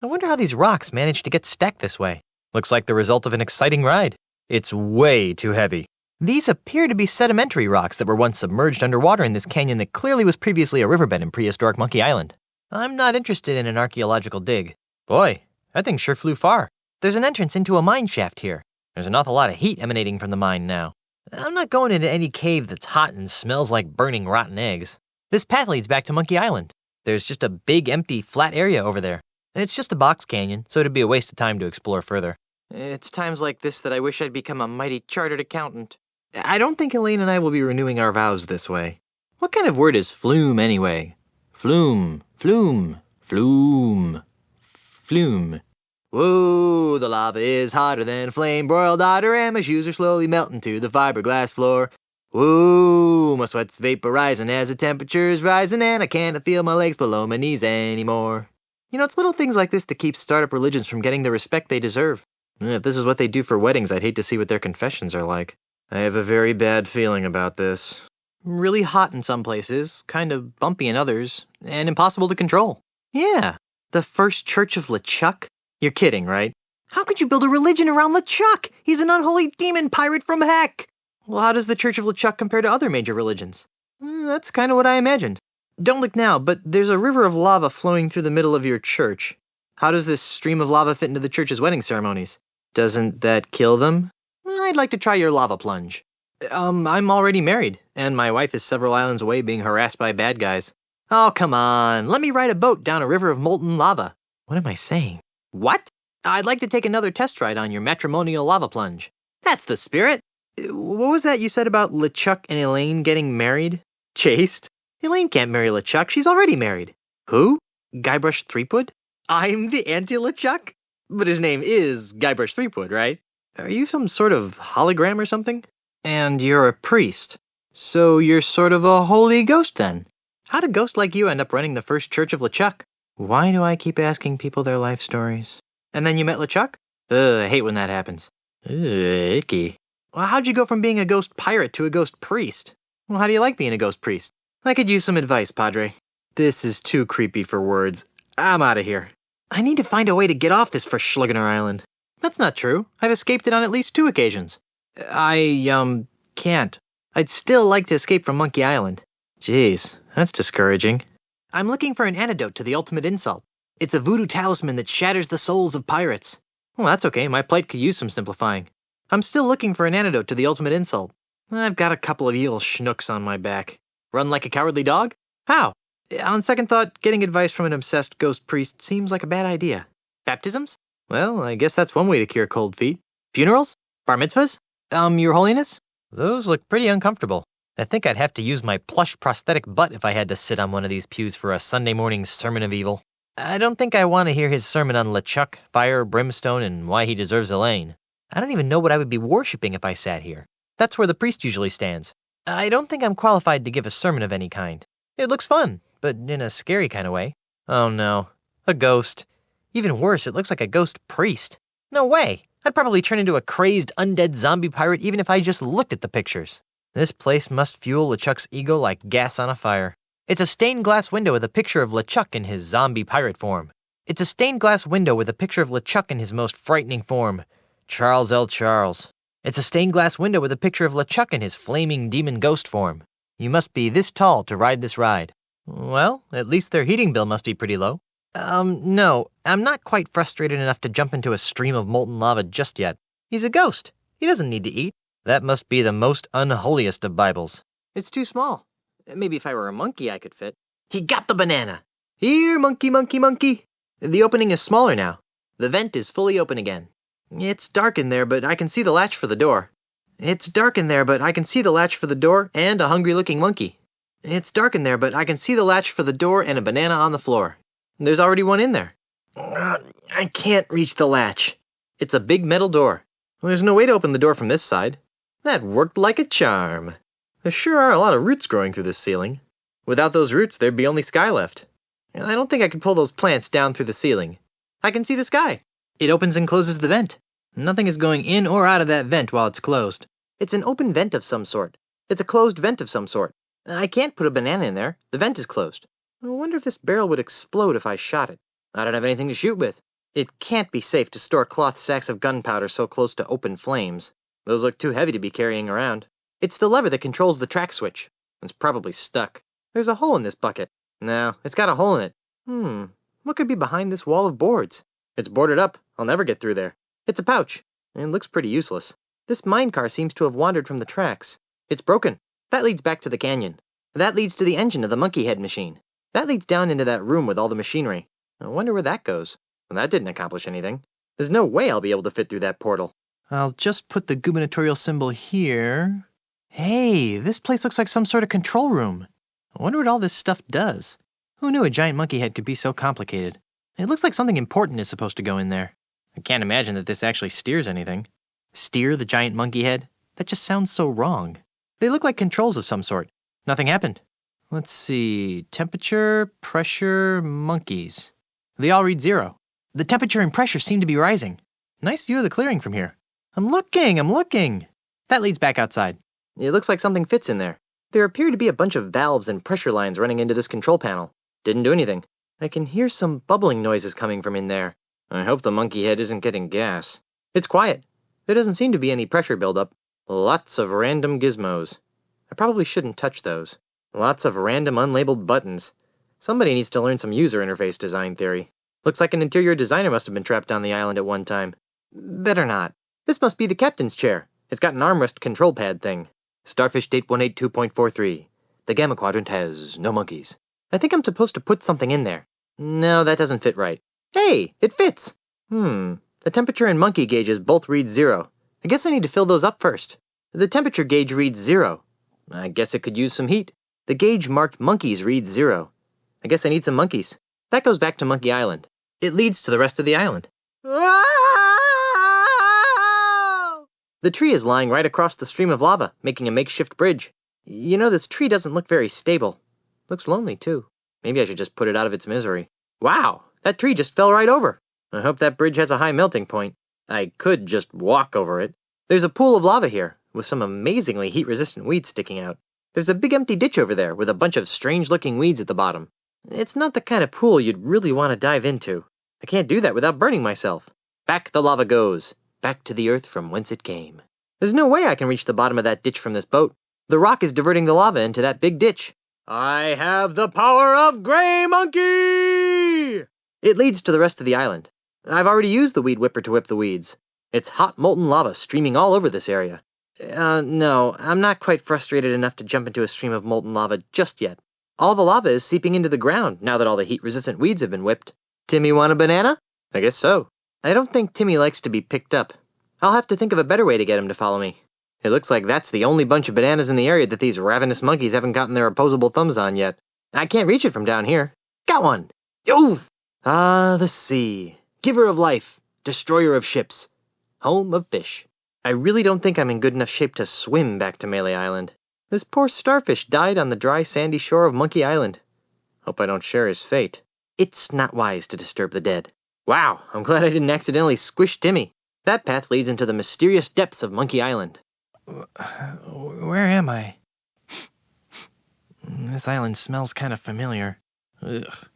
I wonder how these rocks managed to get stacked this way. Looks like the result of an exciting ride. It's way too heavy. These appear to be sedimentary rocks that were once submerged underwater in this canyon that clearly was previously a riverbed in prehistoric Monkey Island. I'm not interested in an archaeological dig. Boy, that thing sure flew far. There's an entrance into a mine shaft here. There's an awful lot of heat emanating from the mine now. I'm not going into any cave that's hot and smells like burning rotten eggs. This path leads back to Monkey Island. There's just a big, empty, flat area over there. It's just a box canyon, so it'd be a waste of time to explore further. It's times like this that I wish I'd become a mighty chartered accountant. I don't think Elaine and I will be renewing our vows this way. What kind of word is flume anyway? Flume, flume, flume, flume. Whoa, the lava is hotter than flame, broiled otter, and my shoes are slowly melting to the fiberglass floor. Whoa, my sweat's vaporizing as the temperature's rising, and I can't feel my legs below my knees anymore. You know, it's little things like this that keep startup religions from getting the respect they deserve. If this is what they do for weddings, I'd hate to see what their confessions are like. I have a very bad feeling about this. Really hot in some places, kind of bumpy in others, and impossible to control. Yeah, the first church of LeChuck? You're kidding, right? How could you build a religion around LeChuck? He's an unholy demon pirate from heck! Well, how does the Church of LeChuck compare to other major religions? That's kind of what I imagined. Don't look now, but there's a river of lava flowing through the middle of your church. How does this stream of lava fit into the church's wedding ceremonies? Doesn't that kill them? I'd like to try your lava plunge. I'm already married, and my wife is several islands away being harassed by bad guys. Oh, come on, let me ride a boat down a river of molten lava. What am I saying? What? I'd like to take another test ride on your matrimonial lava plunge. That's the spirit. What was that you said about LeChuck and Elaine getting married? Chaste? Elaine can't marry LeChuck, she's already married. Who? Guybrush Threepwood? I'm the anti-LeChuck? But his name is Guybrush Threepwood, right? Are you some sort of hologram or something? And you're a priest. So you're sort of a holy ghost then. How'd a ghost like you end up running the first church of LeChuck? Why do I keep asking people their life stories? And then you met LeChuck? I hate when that happens. Icky. Well, how'd you go from being a ghost pirate to a ghost priest? Well, how do you like being a ghost priest? I could use some advice, Padre. This is too creepy for words. I'm out of here. I need to find a way to get off this Verschluggener Island. That's not true. I've escaped it on at least 2 occasions. I can't. I'd still like to escape from Monkey Island. Jeez, that's discouraging. I'm looking for an antidote to the ultimate insult. It's a voodoo talisman that shatters the souls of pirates. Well, that's okay. My plight could use some simplifying. I'm still looking for an antidote to the ultimate insult. I've got a couple of evil schnooks on my back. Run like a cowardly dog? How? On second thought, getting advice from an obsessed ghost priest seems like a bad idea. Baptisms? Well, I guess that's one way to cure cold feet. Funerals? Bar mitzvahs? Your holiness? Those look pretty uncomfortable. I think I'd have to use my plush prosthetic butt if I had to sit on one of these pews for a Sunday morning sermon of evil. I don't think I want to hear his sermon on LeChuck, fire, brimstone, and why he deserves Elaine. I don't even know what I would be worshipping if I sat here. That's where the priest usually stands. I don't think I'm qualified to give a sermon of any kind. It looks fun, but in a scary kind of way. Oh no, a ghost. Even worse, it looks like a ghost priest. No way! I'd probably turn into a crazed undead zombie pirate even if I just looked at the pictures. This place must fuel LeChuck's ego like gas on a fire. It's a stained glass window with a picture of LeChuck in his zombie pirate form. It's a stained glass window with a picture of LeChuck in his most frightening form. Charles L. Charles. It's a stained glass window with a picture of LeChuck in his flaming demon ghost form. You must be this tall to ride this ride. Well, at least their heating bill must be pretty low. No, I'm not quite frustrated enough to jump into a stream of molten lava just yet. He's a ghost. He doesn't need to eat. That must be the most unholiest of Bibles. It's too small. Maybe if I were a monkey, I could fit. He got the banana. Here, monkey, monkey, monkey. The opening is smaller now. The vent is fully open again. It's dark in there, but I can see the latch for the door. It's dark in there, but I can see the latch for the door and a hungry-looking monkey. It's dark in there, but I can see the latch for the door and a banana on the floor. There's already one in there. I can't reach the latch. It's a big metal door. There's no way to open the door from this side. That worked like a charm. There sure are a lot of roots growing through this ceiling. Without those roots, there'd be only sky left. And I don't think I could pull those plants down through the ceiling. I can see the sky. It opens and closes the vent. Nothing is going in or out of that vent while it's closed. It's an open vent of some sort. It's a closed vent of some sort. I can't put a banana in there. The vent is closed. I wonder if this barrel would explode if I shot it. I don't have anything to shoot with. It can't be safe to store cloth sacks of gunpowder so close to open flames. Those look too heavy to be carrying around. It's the lever that controls the track switch. It's probably stuck. There's a hole in this bucket. No, it's got a hole in it. What could be behind this wall of boards? It's boarded up. I'll never get through there. It's a pouch. It looks pretty useless. This mine car seems to have wandered from the tracks. It's broken. That leads back to the canyon. That leads to the engine of the monkey head machine. That leads down into that room with all the machinery. I wonder where that goes. Well, that didn't accomplish anything. There's no way I'll be able to fit through that portal. I'll just put the gubernatorial symbol here. Hey, this place looks like some sort of control room. I wonder what all this stuff does. Who knew a giant monkey head could be so complicated? It looks like something important is supposed to go in there. I can't imagine that this actually steers anything. Steer the giant monkey head? That just sounds so wrong. They look like controls of some sort. Nothing happened. Let's see. Temperature, pressure, monkeys. They all read 0. The temperature and pressure seem to be rising. Nice view of the clearing from here. I'm looking. That leads back outside. It looks like something fits in there. There appear to be a bunch of valves and pressure lines running into this control panel. Didn't do anything. I can hear some bubbling noises coming from in there. I hope the monkey head isn't getting gas. It's quiet. There doesn't seem to be any pressure buildup. Lots of random gizmos. I probably shouldn't touch those. Lots of random unlabeled buttons. Somebody needs to learn some user interface design theory. Looks like an interior designer must have been trapped on the island at one time. Better not. This must be the captain's chair. It's got an armrest control pad thing. Starfish date 182.43. The Gamma Quadrant has no monkeys. I think I'm supposed to put something in there. No, that doesn't fit right. Hey, it fits! The temperature and monkey gauges both read 0. I guess I need to fill those up first. The temperature gauge reads 0. I guess it could use some heat. The gauge marked monkeys reads 0. I guess I need some monkeys. That goes back to Monkey Island. It leads to the rest of the island. The tree is lying right across the stream of lava, making a makeshift bridge. You know, this tree doesn't look very stable. Looks lonely, too. Maybe I should just put it out of its misery. Wow, that tree just fell right over. I hope that bridge has a high melting point. I could just walk over it. There's a pool of lava here, with some amazingly heat-resistant weeds sticking out. There's a big empty ditch over there with a bunch of strange-looking weeds at the bottom. It's not the kind of pool you'd really want to dive into. I can't do that without burning myself. Back the lava goes. Back to the earth from whence it came. There's no way I can reach the bottom of that ditch from this boat. The rock is diverting the lava into that big ditch. I have the power of Gray Monkey! It leads to the rest of the island. I've already used the weed whipper to whip the weeds. It's hot molten lava streaming all over this area. No, I'm not quite frustrated enough to jump into a stream of molten lava just yet. All the lava is seeping into the ground now that all the heat-resistant weeds have been whipped. Timmy want a banana? I guess so. I don't think Timmy likes to be picked up. I'll have to think of a better way to get him to follow me. It looks like that's the only bunch of bananas in the area that these ravenous monkeys haven't gotten their opposable thumbs on yet. I can't reach it from down here. Got one! Oh! Ah, the sea. Giver of life. Destroyer of ships. Home of fish. I really don't think I'm in good enough shape to swim back to Melee Island. This poor starfish died on the dry sandy shore of Monkey Island. Hope I don't share his fate. It's not wise to disturb the dead. Wow, I'm glad I didn't accidentally squish Timmy. That path leads into the mysterious depths of Monkey Island. Where am I? This island smells kind of familiar. Ugh.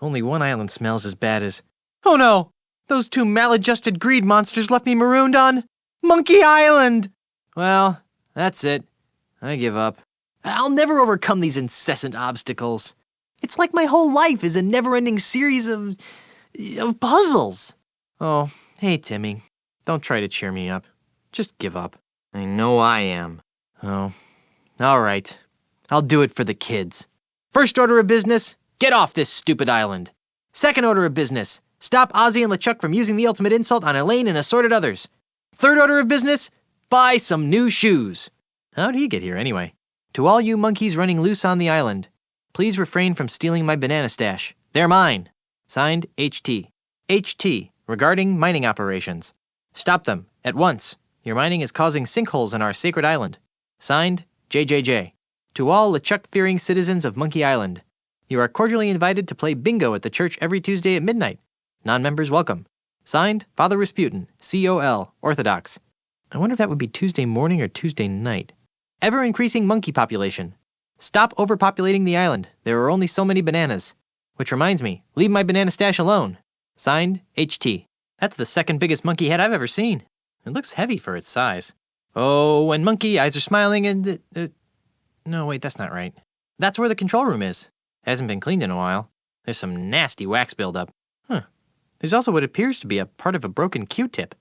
Only one island smells as bad as... Oh no! Those two maladjusted greed monsters left me marooned on Monkey Island! Well, that's it. I give up. I'll never overcome these incessant obstacles. It's like my whole life is a never-ending series of puzzles. Oh, hey, Timmy. Don't try to cheer me up. Just give up. I know I am. Oh, all right. I'll do it for the kids. First order of business, get off this stupid island. Second order of business, stop Ozzy and LeChuck from using the ultimate insult on Elaine and assorted others. Third order of business, buy some new shoes. How'd he get here anyway? To all you monkeys running loose on the island, please refrain from stealing my banana stash. They're mine. Signed, HT. HT, regarding mining operations. Stop them, at once. Your mining is causing sinkholes on our sacred island. Signed, JJJ. To all LeChuck-fearing citizens of Monkey Island, you are cordially invited to play bingo at the church every Tuesday at midnight. Non-members welcome. Signed, Father Rasputin, COL, Orthodox. I wonder if that would be Tuesday morning or Tuesday night. Ever-increasing monkey population. Stop overpopulating the island. There are only so many bananas. Which reminds me, leave my banana stash alone. Signed, HT. That's the second biggest monkey head I've ever seen. It looks heavy for its size. Oh, and monkey eyes are smiling and... no, wait, that's not right. That's where the control room is. Hasn't been cleaned in a while. There's some nasty wax buildup. Huh. There's also what appears to be a part of a broken Q-tip.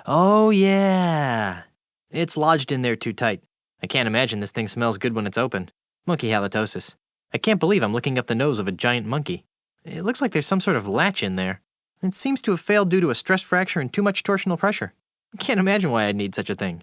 Oh, yeah. It's lodged in there too tight. I can't imagine this thing smells good when it's open. Monkey halitosis. I can't believe I'm looking up the nose of a giant monkey. It looks like there's some sort of latch in there. It seems to have failed due to a stress fracture and too much torsional pressure. I can't imagine why I'd need such a thing.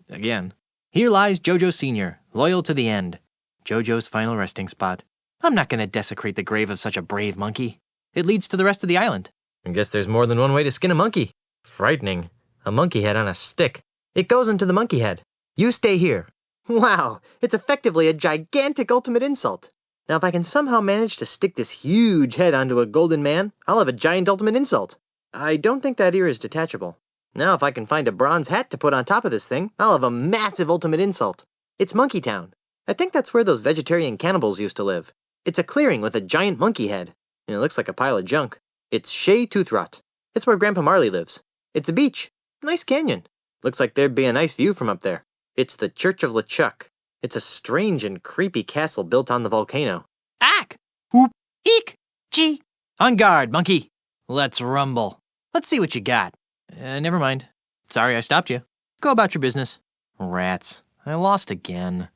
Again. Here lies Jojo Sr., loyal to the end. Jojo's final resting spot. I'm not going to desecrate the grave of such a brave monkey. It leads to the rest of the island. I guess there's more than one way to skin a monkey. Frightening. A monkey head on a stick. It goes into the monkey head. You stay here. Wow, it's effectively a gigantic ultimate insult. Now if I can somehow manage to stick this huge head onto a golden man, I'll have a giant ultimate insult. I don't think that ear is detachable. Now if I can find a bronze hat to put on top of this thing, I'll have a massive ultimate insult. It's Monkey Town. I think that's where those vegetarian cannibals used to live. It's a clearing with a giant monkey head. And it looks like a pile of junk. It's Shea Toothrot. It's where Grandpa Marley lives. It's a beach. Nice canyon. Looks like there'd be a nice view from up there. It's the Church of LeChuck. It's a strange and creepy castle built on the volcano. Ack! Whoop! Eek! Gee! On guard, monkey! Let's rumble. Let's see what you got. Never mind. Sorry I stopped you. Go about your business. Rats. I lost again.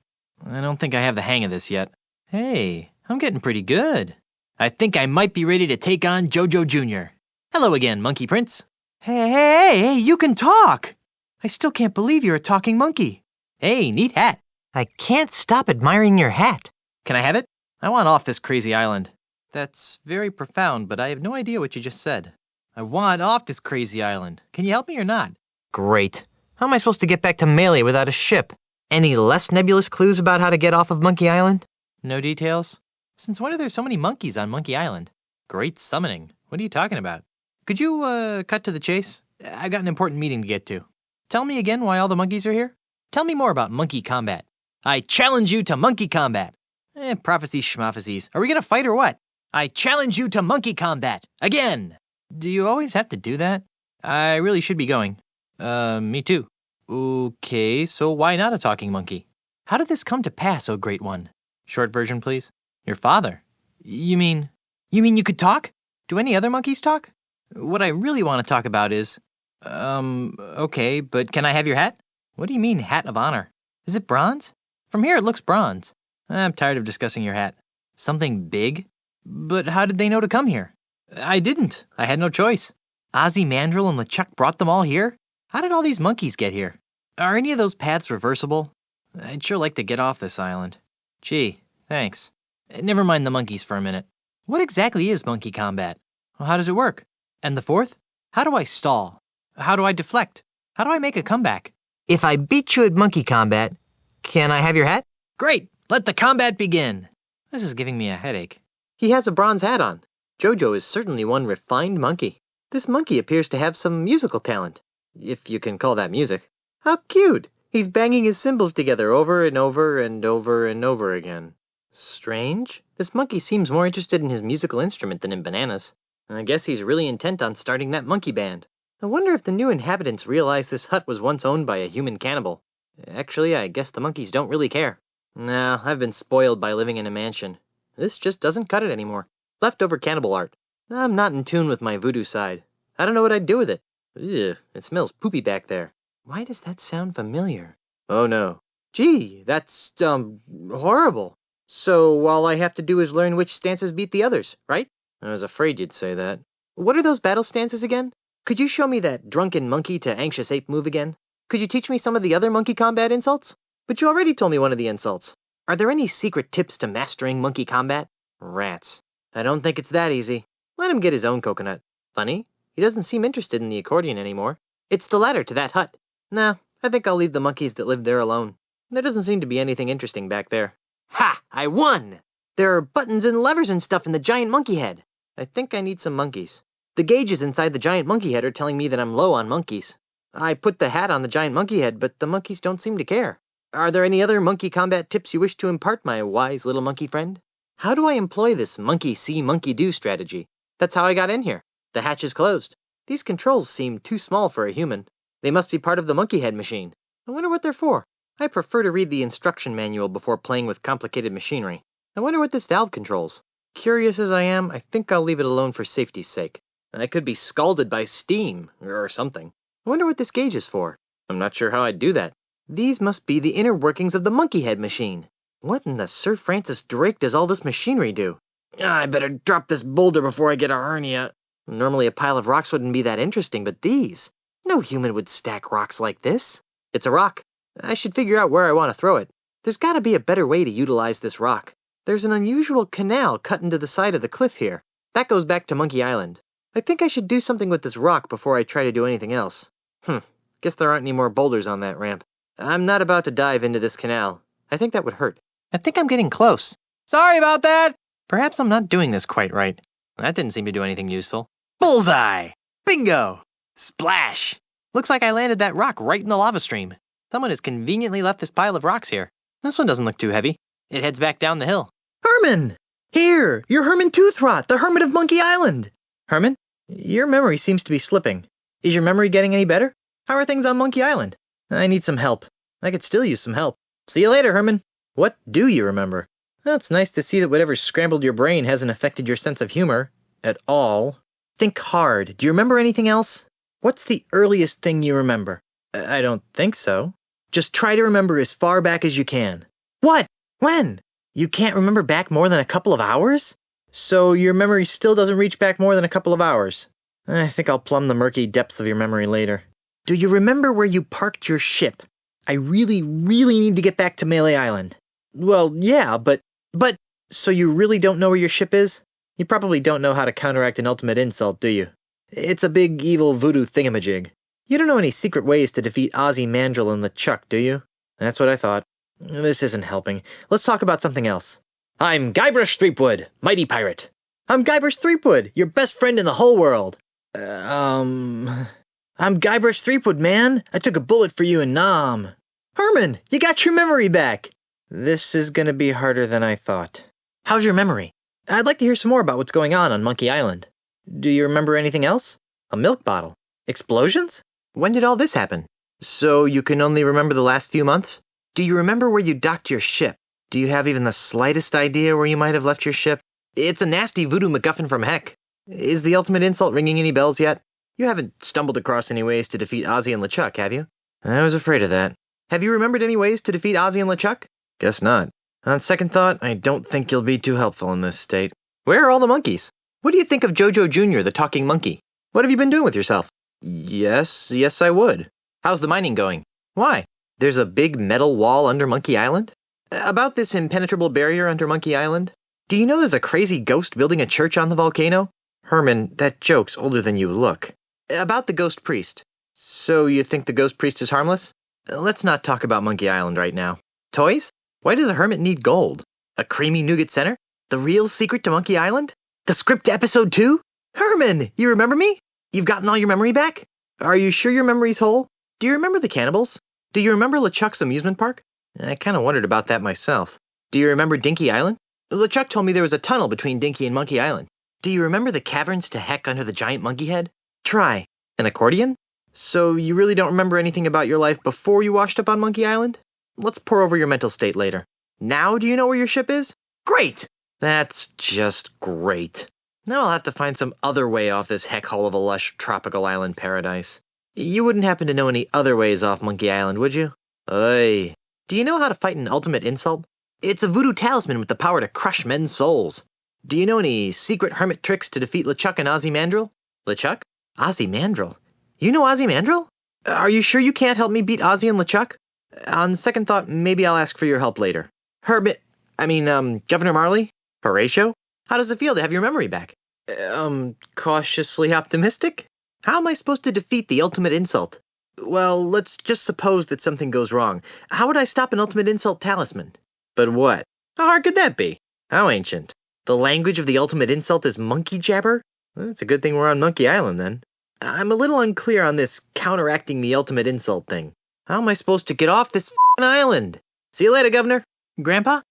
I don't think I have the hang of this yet. Hey, I'm getting pretty good. I think I might be ready to take on Jojo Jr. Hello again, Monkey Prince. Hey, you can talk! I still can't believe you're a talking monkey. Hey, neat hat. I can't stop admiring your hat. Can I have it? I want off this crazy island. That's very profound, but I have no idea what you just said. I want off this crazy island. Can you help me or not? Great. How am I supposed to get back to Melee without a ship? Any less nebulous clues about how to get off of Monkey Island? No details? Since when are there so many monkeys on Monkey Island? Great summoning. What are you talking about? Could you, cut to the chase? I got an important meeting to get to. Tell me again why all the monkeys are here? Tell me more about monkey combat. I challenge you to monkey combat. Prophecies schmophecies. Are we gonna fight or what? I challenge you to monkey combat. Again! Do you always have to do that? I really should be going. Me too. Okay, so why not a talking monkey? How did this come to pass, oh great one? Short version, please. Your father. You mean you could talk? Do any other monkeys talk? What I really want to talk about is... okay, but can I have your hat? What do you mean, hat of honor? Is it bronze? From here it looks bronze. I'm tired of discussing your hat. Something big? But how did they know to come here? I didn't. I had no choice. Ozzy Mandrill and LeChuck brought them all here? How did all these monkeys get here? Are any of those paths reversible? I'd sure like to get off this island. Gee, thanks. Never mind the monkeys for a minute. What exactly is monkey combat? Well, how does it work? And the fourth? How do I stall? How do I deflect? How do I make a comeback? If I beat you at monkey combat, can I have your hat? Great! Let the combat begin! This is giving me a headache. He has a bronze hat on. Jojo is certainly one refined monkey. This monkey appears to have some musical talent, if you can call that music. How cute! He's banging his cymbals together over and over and over and over again. Strange. This monkey seems more interested in his musical instrument than in bananas. I guess he's really intent on starting that monkey band. I wonder if the new inhabitants realized this hut was once owned by a human cannibal. Actually, I guess the monkeys don't really care. No, I've been spoiled by living in a mansion. This just doesn't cut it anymore. Leftover cannibal art. I'm not in tune with my voodoo side. I don't know what I'd do with it. Ugh, it smells poopy back there. Why does that sound familiar? Oh no. Gee, that's, horrible. So all I have to do is learn which stances beat the others, right? I was afraid you'd say that. What are those battle stances again? Could you show me that drunken monkey to anxious ape move again? Could you teach me some of the other monkey combat insults? But you already told me one of the insults. Are there any secret tips to mastering monkey combat? Rats. I don't think it's that easy. Let him get his own coconut. Funny, he doesn't seem interested in the accordion anymore. It's the ladder to that hut. Nah, I think I'll leave the monkeys that live there alone. There doesn't seem to be anything interesting back there. Ha! I won! There are buttons and levers and stuff in the giant monkey head. I think I need some monkeys. The gauges inside the giant monkey head are telling me that I'm low on monkeys. I put the hat on the giant monkey head, but the monkeys don't seem to care. Are there any other monkey combat tips you wish to impart, my wise little monkey friend? How do I employ this monkey see, monkey do strategy? That's how I got in here. The hatch is closed. These controls seem too small for a human. They must be part of the monkey head machine. I wonder what they're for. I prefer to read the instruction manual before playing with complicated machinery. I wonder what this valve controls. Curious as I am, I think I'll leave it alone for safety's sake. I could be scalded by steam, or something. I wonder what this gauge is for. I'm not sure how I'd do that. These must be the inner workings of the monkey head machine. What in the Sir Francis Drake does all this machinery do? I better drop this boulder before I get a hernia. Normally a pile of rocks wouldn't be that interesting, but these? No human would stack rocks like this. It's a rock. I should figure out where I want to throw it. There's gotta be a better way to utilize this rock. There's an unusual canal cut into the side of the cliff here. That goes back to Monkey Island. I think I should do something with this rock before I try to do anything else. Guess there aren't any more boulders on that ramp. I'm not about to dive into this canal. I think that would hurt. I think I'm getting close. Sorry about that! Perhaps I'm not doing this quite right. That didn't seem to do anything useful. Bullseye! Bingo! Splash! Looks like I landed that rock right in the lava stream. Someone has conveniently left this pile of rocks here. This one doesn't look too heavy. It heads back down the hill. Herman! Here! You're Herman Toothrot, the hermit of Monkey Island! Herman, your memory seems to be slipping. Is your memory getting any better? How are things on Monkey Island? I need some help. I could still use some help. See you later, Herman. What do you remember? Well, it's nice to see that whatever scrambled your brain hasn't affected your sense of humor. At all. Think hard. Do you remember anything else? What's the earliest thing you remember? I don't think so. Just try to remember as far back as you can. What? When? You can't remember back more than a couple of hours? So your memory still doesn't reach back more than a couple of hours. I think I'll plumb the murky depths of your memory later. Do you remember where you parked your ship? I really need to get back to Melee Island. Well, yeah, but... So you really don't know where your ship is? You probably don't know how to counteract an ultimate insult, do you? It's a big, evil voodoo thingamajig. You don't know any secret ways to defeat Ozymandias and LeChuck, do you? That's what I thought. This isn't helping. Let's talk about something else. I'm Guybrush Threepwood, mighty pirate. I'm Guybrush Threepwood, your best friend in the whole world. I'm Guybrush Threepwood, man. I took a bullet for you in Nam. Herman, you got your memory back. This is gonna be harder than I thought. How's your memory? I'd like to hear some more about what's going on Monkey Island. Do you remember anything else? A milk bottle. Explosions? When did all this happen? So you can only remember the last few months? Do you remember where you docked your ship? Do you have even the slightest idea where you might have left your ship? It's a nasty voodoo MacGuffin from heck. Is the ultimate insult ringing any bells yet? You haven't stumbled across any ways to defeat Ozzy and LeChuck, have you? I was afraid of that. Have you remembered any ways to defeat Ozzy and LeChuck? Guess not. On second thought, I don't think you'll be too helpful in this state. Where are all the monkeys? What do you think of Jojo Jr., the talking monkey? What have you been doing with yourself? Yes, I would. How's the mining going? Why? There's a big metal wall under Monkey Island? About this impenetrable barrier under Monkey Island? Do you know there's a crazy ghost building a church on the volcano? Herman, that joke's older than you look. About the ghost priest. So you think the ghost priest is harmless? Let's not talk about Monkey Island right now. Toys? Why does a hermit need gold? A creamy nougat center? The real secret to Monkey Island? The script to episode 2? Herman, you remember me? You've gotten all your memory back? Are you sure your memory's whole? Do you remember the cannibals? Do you remember LeChuck's amusement park? I kind of wondered about that myself. Do you remember Dinky Island? LeChuck told me there was a tunnel between Dinky and Monkey Island. Do you remember the caverns to heck under the giant monkey head? Try. An accordion? So you really don't remember anything about your life before you washed up on Monkey Island? Let's pour over your mental state later. Now do you know where your ship is? Great! That's just great. Now I'll have to find some other way off this heck hole of a lush tropical island paradise. You wouldn't happen to know any other ways off Monkey Island, would you? Oy. Do you know how to fight an ultimate insult? It's a voodoo talisman with the power to crush men's souls. Do you know any secret hermit tricks to defeat LeChuck and Ozymandias? LeChuck? Ozymandias? You know Ozymandias? Are you sure you can't help me beat Ozzy and LeChuck? On second thought, maybe I'll ask for your help later. Governor Marley? Horatio? How does it feel to have your memory back? Cautiously optimistic? How am I supposed to defeat the ultimate insult? Well, let's just suppose that something goes wrong. How would I stop an ultimate insult talisman? But what? How hard could that be? How ancient? The language of the ultimate insult is monkey jabber? Well, it's a good thing we're on Monkey Island, then. I'm a little unclear on this counteracting the ultimate insult thing. How am I supposed to get off this f***ing island? See you later, Governor. Grandpa?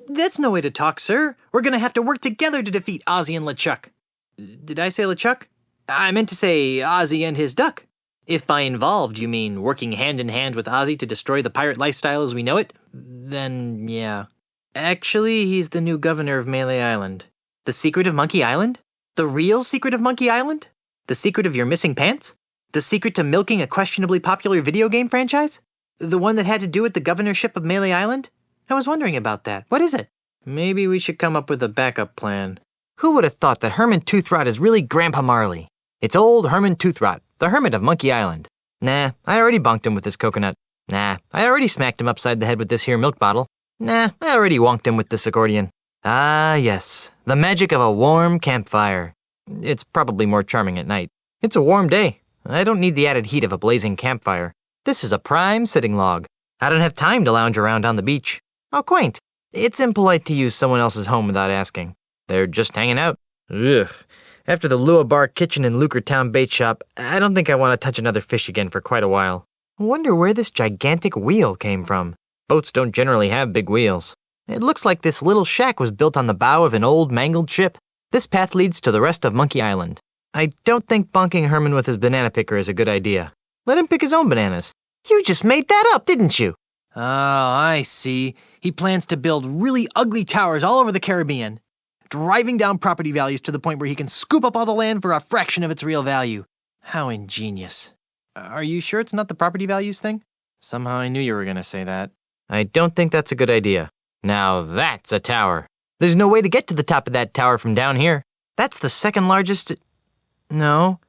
That's no way to talk, sir. We're gonna have to work together to defeat Ozzy and LeChuck. Did I say LeChuck? I meant to say Ozzy and his duck. If by involved you mean working hand in hand with Ozzy to destroy the pirate lifestyle as we know it, then yeah. Actually, he's the new governor of Melee Island. The secret of Monkey Island? The real secret of Monkey Island? The secret of your missing pants? The secret to milking a questionably popular video game franchise? The one that had to do with the governorship of Melee Island? I was wondering about that. What is it? Maybe we should come up with a backup plan. Who would have thought that Herman Toothrot is really Grandpa Marley? It's old Herman Toothrot, the hermit of Monkey Island. Nah, I already bonked him with this coconut. Nah, I already smacked him upside the head with this here milk bottle. Nah, I already wonked him with this accordion. Ah, yes, the magic of a warm campfire. It's probably more charming at night. It's a warm day. I don't need the added heat of a blazing campfire. This is a prime sitting log. I don't have time to lounge around on the beach. How quaint. It's impolite to use someone else's home without asking. They're just hanging out. Ugh. After the Lua Bar Kitchen and Lucretown Bait Shop, I don't think I want to touch another fish again for quite a while. I wonder where this gigantic wheel came from. Boats don't generally have big wheels. It looks like this little shack was built on the bow of an old mangled ship. This path leads to the rest of Monkey Island. I don't think bonking Herman with his banana picker is a good idea. Let him pick his own bananas. You just made that up, didn't you? Oh, I see. He plans to build really ugly towers all over the Caribbean, driving down property values to the point where he can scoop up all the land for a fraction of its real value. How ingenious. Are you sure it's not the property values thing? Somehow I knew you were going to say that. I don't think that's a good idea. Now that's a tower. There's no way to get to the top of that tower from down here. That's the second largest... No,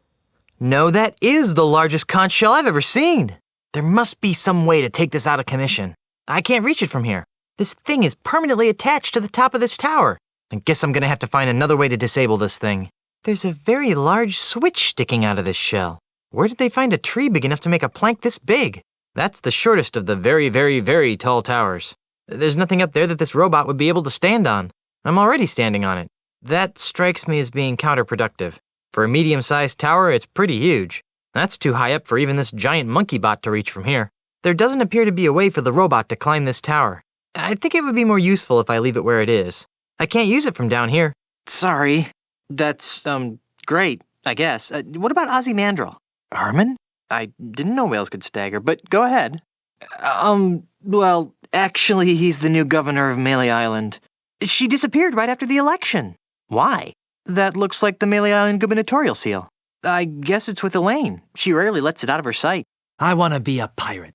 that is the largest conch shell I've ever seen. There must be some way to take this out of commission. I can't reach it from here. This thing is permanently attached to the top of this tower. I guess I'm gonna have to find another way to disable this thing. There's a very large switch sticking out of this shell. Where did they find a tree big enough to make a plank this big? That's the shortest of the very, very, very tall towers. There's nothing up there that this robot would be able to stand on. I'm already standing on it. That strikes me as being counterproductive. For a medium-sized tower, it's pretty huge. That's too high up for even this giant monkey bot to reach from here. There doesn't appear to be a way for the robot to climb this tower. I think it would be more useful if I leave it where it is. I can't use it from down here. Sorry. That's, great, I guess. What about Ozymandial? Herman? I didn't know whales could stagger, but go ahead. Well, actually, he's the new governor of Melee Island. She disappeared right after the election. Why? That looks like the Melee Island gubernatorial seal. I guess it's with Elaine. She rarely lets it out of her sight. I want to be a pirate.